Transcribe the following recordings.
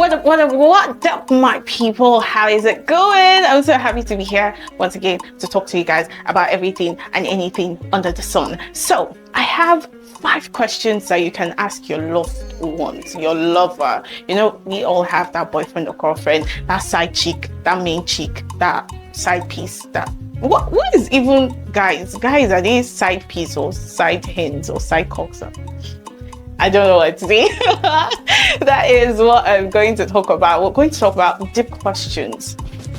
What up, my people? How is it going? I'm so happy to be here once again to talk to you guys about everything and anything under the sun. So I have 5 questions that you can ask your loved ones, your lover. You know, we all have that boyfriend or girlfriend, that side chick, that main chick, that side piece, that what is even guys? Guys, are they side piece or side hens or side cocks? I don't know what to say. That is what I'm going to talk about. We're going to talk about deep questions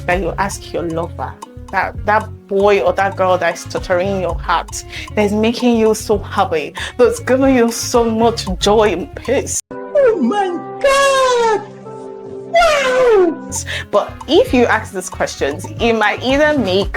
that you ask your lover. That boy or that girl that is stuttering your heart, that is making you so happy, that's giving you so much joy and peace. Oh my God! Wow! But if you ask these questions, it might either make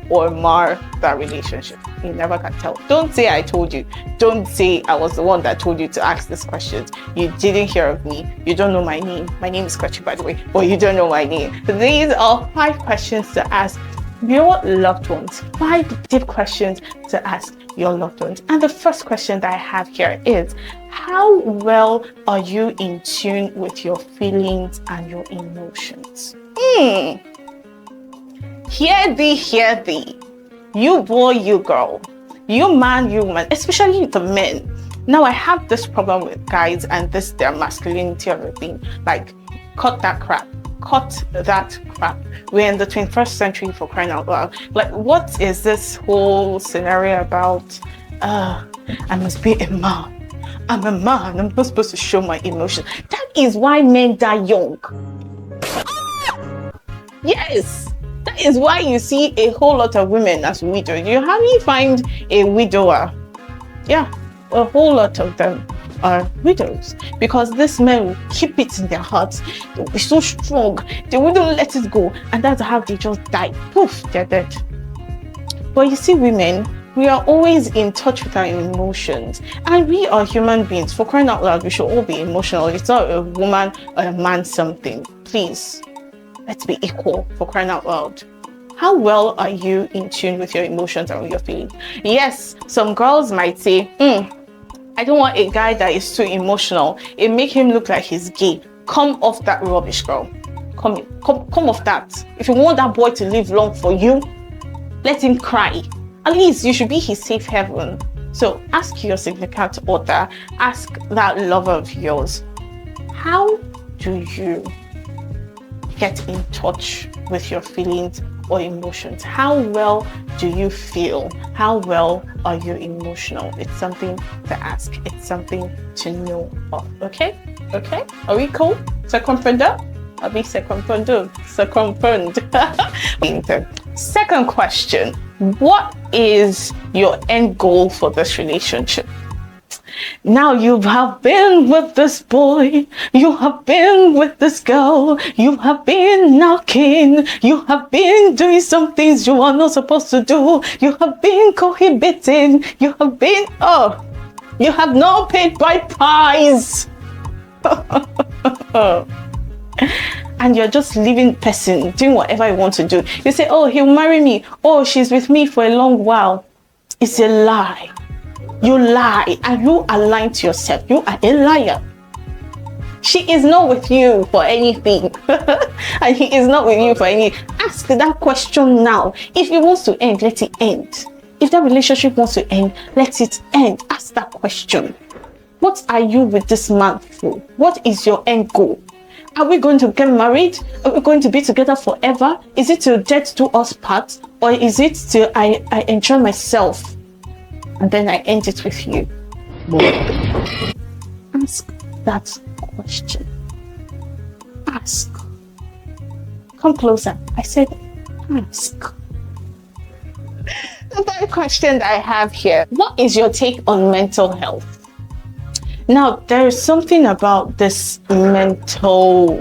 or mar that relationship. You never can tell. Don't say I told you. Don't say I was the one that told you to ask these questions. You didn't hear of me. You don't know my name. My name is Kwachi, by the way, but you don't know my name. These are 5 questions to ask your loved ones. 5 deep questions to ask your loved ones. And the first question that I have here is, how well are you in tune with your feelings and your emotions? Hear thee. You boy, you girl, you man, you woman, especially the men. Now I have this problem with guys and this their masculinity of a thing. Like, cut that crap. We're in the 21st century, for crying out loud. Like, what is this whole scenario about? I must be a man. I'm a man. I'm not supposed to show my emotion. That is why men die young. Yes. That is why you see a whole lot of women as widows. You hardly find a widower. Yeah, a whole lot of them are widows, because these men will keep it in their hearts. They'll be so strong. They wouldn't let it go. And that's how they just die. Poof, they're dead. But you see, women, we are always in touch with our emotions. And we are human beings. For crying out loud, we should all be emotional. It's not a woman or a man something. Please. Let's be equal, for crying out loud. How well are you in tune with your emotions and with your feelings? Yes, some girls might say, I don't want a guy that is too emotional. It make him look like he's gay. Come off that rubbish, girl. Come off that. If you want that boy to live long for you, let him cry. At least you should be his safe haven. So ask your significant other, ask that lover of yours, how do you get in touch with your feelings or emotions? How well do you feel? How well are you emotional? It's something to ask. It's something to know of. Okay? Are we cool? Circumfund? I'll be circumfund. Second question. What is your end goal for this relationship? Now you have been with this boy, you have been with this girl, you have been knocking, you have been doing some things you are not supposed to do, you have been cohabiting, you have been, you have not paid by pies. And you're just leaving person, doing whatever you want to do. You say, oh, he'll marry me. Oh, she's with me for a long while. It's a lie. You lie and you are lying to yourself. You are a liar. She is not with you for anything. And he is not with you for any. Ask that question now. If it wants to end, let it end. If that relationship wants to end, let it end. Ask that question. What are you with this man for? What is your end goal? Are we going to get married? Are we going to be together forever? Is it till death do us part? Or is it till I enjoy myself and then I end it with you? Ask that question. Ask. Come closer. I said ask. The third question that I have here. What is your take on mental health? Now, there is something about this mental.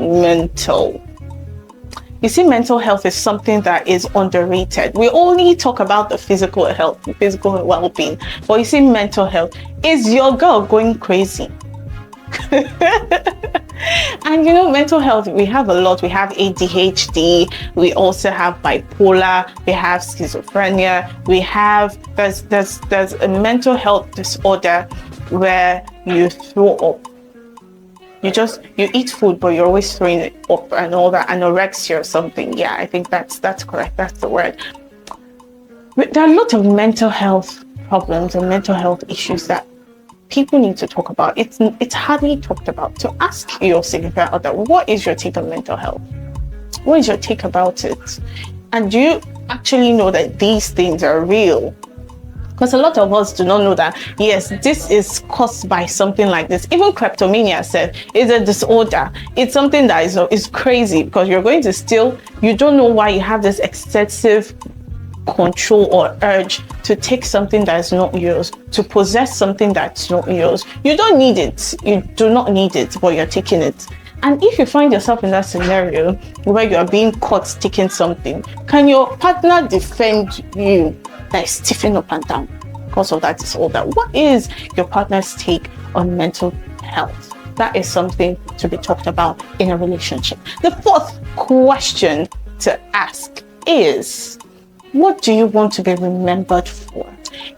You see, mental health is something that is underrated. We only talk about the physical health, the physical well-being. But you see, mental health. Is your girl going crazy? And you know, mental health, we have a lot. We have ADHD, we also have bipolar, we have schizophrenia, we have, there's a mental health disorder where you throw up. you eat food, but you're always throwing it up and all that, anorexia or something. Yeah, I think that's correct. That's the word. But there are a lot of mental health problems and mental health issues that people need to talk about. It's hardly talked about. So ask your significant other, what is your take on mental health? What is your take about it? And do you actually know that these things are real? Because a lot of us do not know that, yes, this is caused by something like this. Even kleptomania said is a disorder. It's something that is crazy, because you're going to steal. You don't know why you have this excessive control or urge to take something that is not yours, to possess something that's not yours. You don't need it. You do not need it, but you're taking it. And if you find yourself in that scenario where you are being caught taking something, can your partner defend you that is stiffing up and down because of that disorder? What is your partner's take on mental health? That is something to be talked about in a relationship. The fourth question to ask is, what do you want to be remembered for?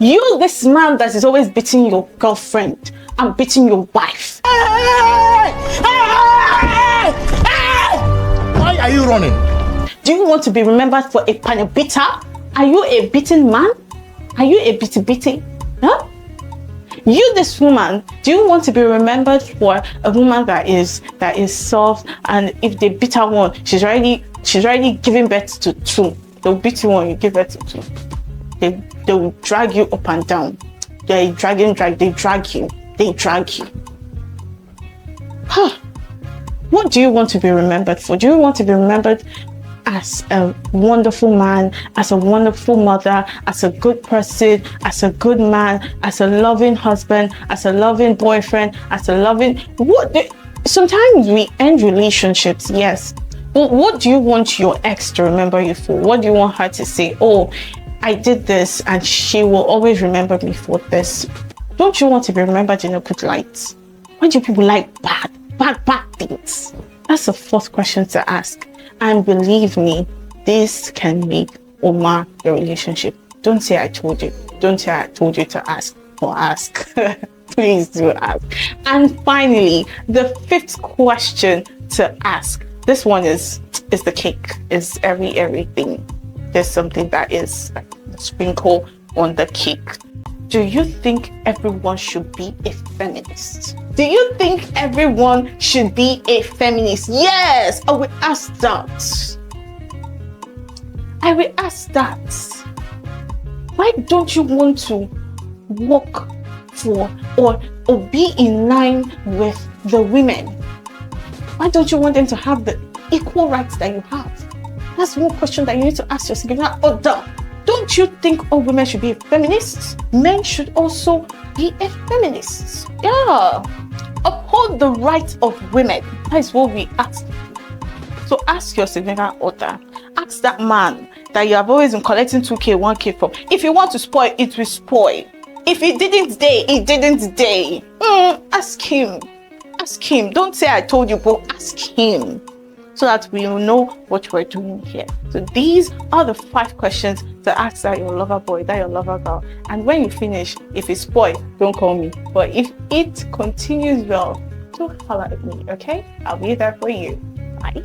You, this man that is always beating your girlfriend and beating your wife. Why are you running? Do you want to be remembered for a panel beater? Are you a beaten man? Are you a bitty? Huh? You, this woman, do you want to be remembered for a woman that is soft, and if they beat her one, she's already giving birth to two. They'll beat you one, you give birth to two. They will drag you up and down. They drag you. Huh. What do you want to be remembered for? Do you want to be remembered as a wonderful man, as a wonderful mother, as a good person, as a good man, as a loving husband, as a loving boyfriend, as a loving... Sometimes we end relationships, yes. But what do you want your ex to remember you for? What do you want her to say? Oh, I did this and she will always remember me for this. Don't you want to be remembered in a good light? Why do people like bad things? That's the fourth question to ask. And believe me, this can make or mar your relationship. Don't say I told you. Don't say I told you to ask or ask. Please do ask. And finally, the fifth question to ask. This one is the cake. Is everything. There's something that is like the sprinkle on the cake. Do you think everyone should be a feminist? Do you think everyone should be a feminist? Yes, I will ask that. Why don't you want to work for or be in line with the women? Why don't you want them to have the equal rights that you have? That's one question that you need to ask yourself. Don't you think all women should be feminists? Men should also be a feminist. Yeah. Uphold the rights of women. That is what we ask. So ask your significant other. Ask that man that you have always been collecting 2K, 1K from. If you want to spoil, it will spoil. If it didn't day, it didn't day. Ask him. Ask him. Don't say I told you, but ask him, so that we will know what we're doing here. So these are the 5 questions to ask that your lover boy, that your lover girl. And when you finish, if it's spoiled, don't call me. But if it continues well, do holler at me, okay? I'll be there for you. Bye.